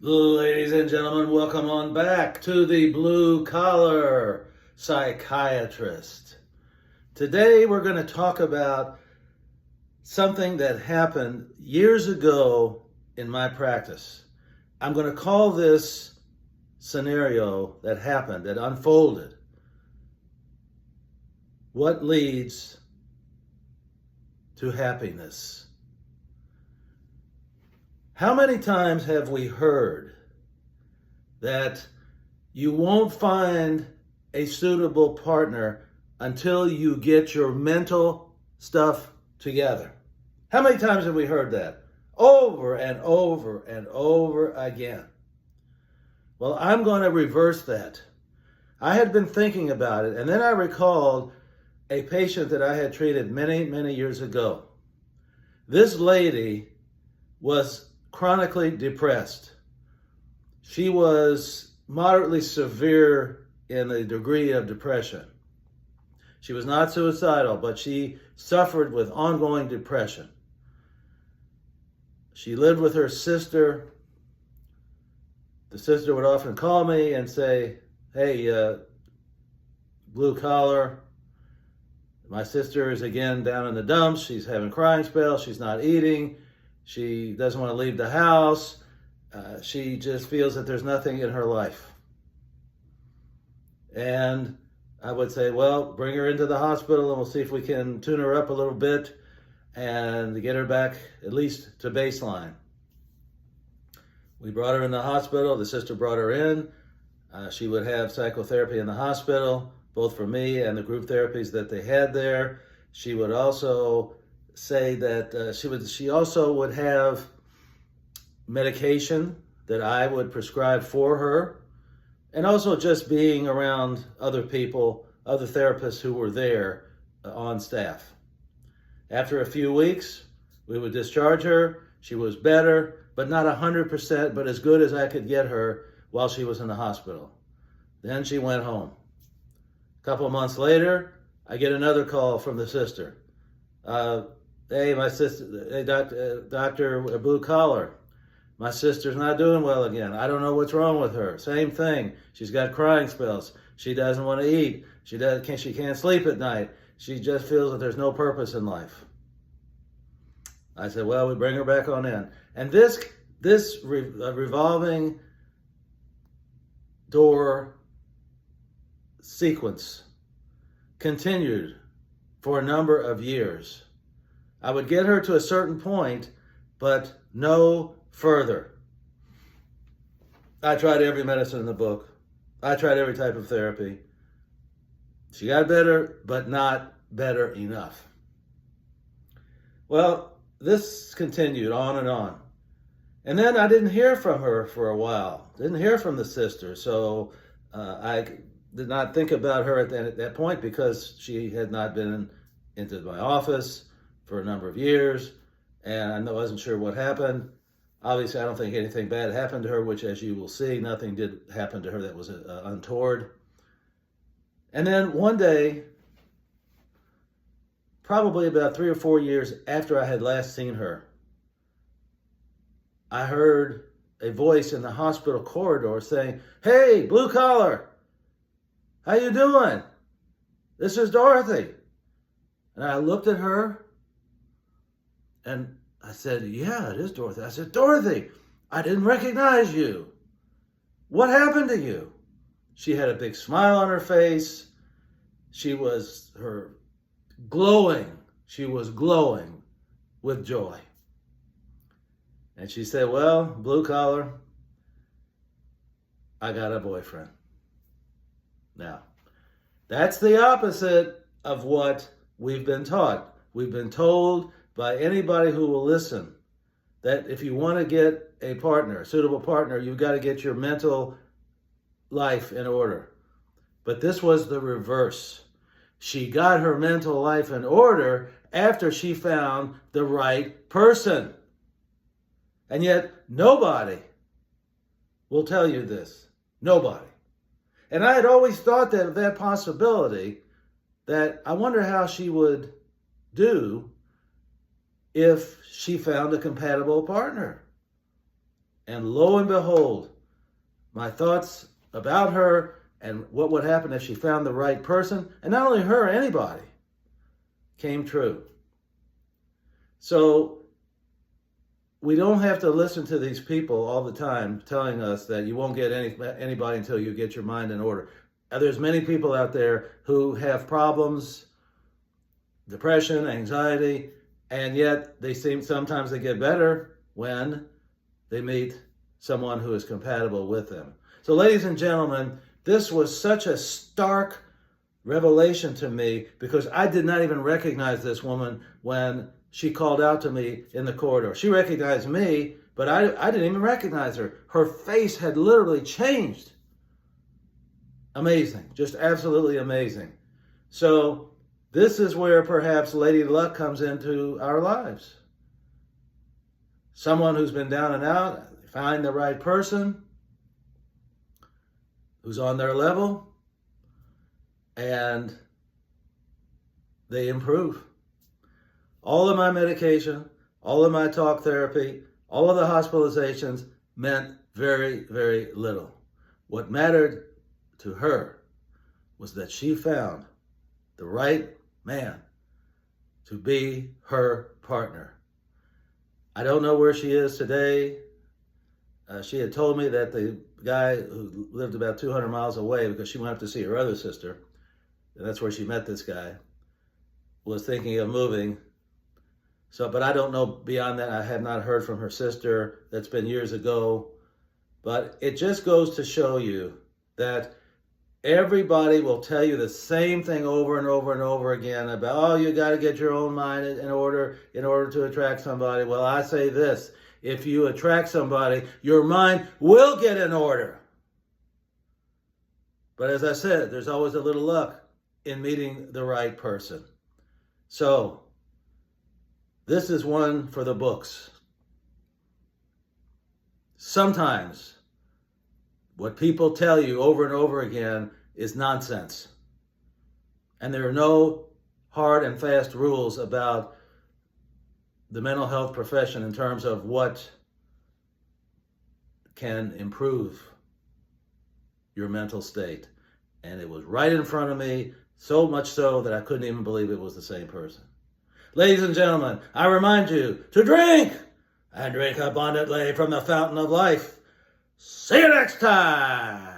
Ladies and gentlemen, welcome on back to the Blue Collar Psychiatrist. Today we're going to talk about something that happened years ago in my practice. I'm going to call this scenario that happened, that unfolded, what leads to happiness. How many times have we heard that you won't find a suitable partner until you get your mental stuff together? How many times have we heard that? Over and over and over again. Well, I'm going to reverse that. I had been thinking about it, and then I recalled a patient that I had treated many, many years ago. This lady was chronically depressed. She was moderately severe in the degree of depression. She was not suicidal, but she suffered with ongoing depression. She lived with her sister. The sister would often call me and say, "Hey, blue collar, my sister is again down in the dumps. She's having crying spells. She's not eating. She doesn't want to leave the house. She just feels that there's nothing in her life." And I would say, well, bring her into the hospital and we'll see if we can tune her up a little bit and get her back at least to baseline. We brought her in the hospital. The sister brought her in. She would have psychotherapy in the hospital, both for me and the group therapies that they had there. She would also say that she also would have medication that I would prescribe for her, and also just being around other people, other therapists who were there on staff. After a few weeks, we would discharge her. She was better, but not 100%, but as good as I could get her while she was in the hospital. Then she went home. A couple of months later, I get another call from the sister. Hey, my sister, hey, Dr. Blue Collar, my sister's not doing well again. I don't know what's wrong with her. Same thing. She's got crying spells. She doesn't want to eat. She can't sleep at night. She just feels that there's no purpose in life. I said, well, we bring her back on in. And this revolving door sequence continued for a number of years. I would get her to a certain point, but no further. I tried every medicine in the book. I tried every type of therapy. She got better, but not better enough. Well, this continued on and on. And then I didn't hear from her for a while. Didn't hear from the sister. So I did not think about her at that point because she had not been into my office for a number of years, and I wasn't sure what happened. Obviously, I don't think anything bad happened to her, which, as you will see, nothing did happen to her that was untoward. And then one day, probably about 3 or 4 years after I had last seen her, I heard a voice in the hospital corridor saying, "Hey, blue collar, how you doing? This is Dorothy." And I looked at her, and I said, "Yeah, it is Dorothy." I said, "Dorothy, I didn't recognize you. What happened to you?" She had a big smile on her face. She was glowing with joy. And she said, "Well, blue collar, I got a boyfriend." Now, that's the opposite of what we've been taught. We've been told by anybody who will listen that if you want to get a partner, a suitable partner, you've got to get your mental life in order. But this was the reverse. She got her mental life in order after she found the right person. And yet nobody will tell you this. Nobody. And I had always thought that possibility, that I wonder how she would do if she found a compatible partner. And lo and behold, my thoughts about her and what would happen if she found the right person, and not only her, anybody, came true. So we don't have to listen to these people all the time telling us that you won't get anybody until you get your mind in order. There's many people out there who have problems, depression, anxiety, and yet sometimes they get better when they meet someone who is compatible with them. So ladies and gentlemen, this was such a stark revelation to me because I did not even recognize this woman when she called out to me in the corridor. She recognized me, but I didn't even recognize her. Her face had literally changed. Amazing, just absolutely amazing. So this is where perhaps Lady Luck comes into our lives. Someone who's been down and out, find the right person who's on their level, and they improve. All of my medication, all of my talk therapy, all of the hospitalizations meant very, very little. What mattered to her was that she found the right man to be her partner. I don't know where she is today. She had told me that the guy who lived about 200 miles away, because she went up to see her other sister, and that's where she met this guy, was thinking of moving. So, but I don't know beyond that. I have not heard from her sister. That's been years ago. But it just goes to show you that everybody will tell you the same thing over and over and over again about, oh, you got to get your own mind in order to attract somebody. Well, I say this. If you attract somebody, your mind will get in order. But as I said, there's always a little luck in meeting the right person. So, this is one for the books. Sometimes what people tell you over and over again is nonsense. And there are no hard and fast rules about the mental health profession in terms of what can improve your mental state. And it was right in front of me, so much so that I couldn't even believe it was the same person. Ladies and gentlemen, I remind you to drink and drink abundantly from the fountain of life. See you next time.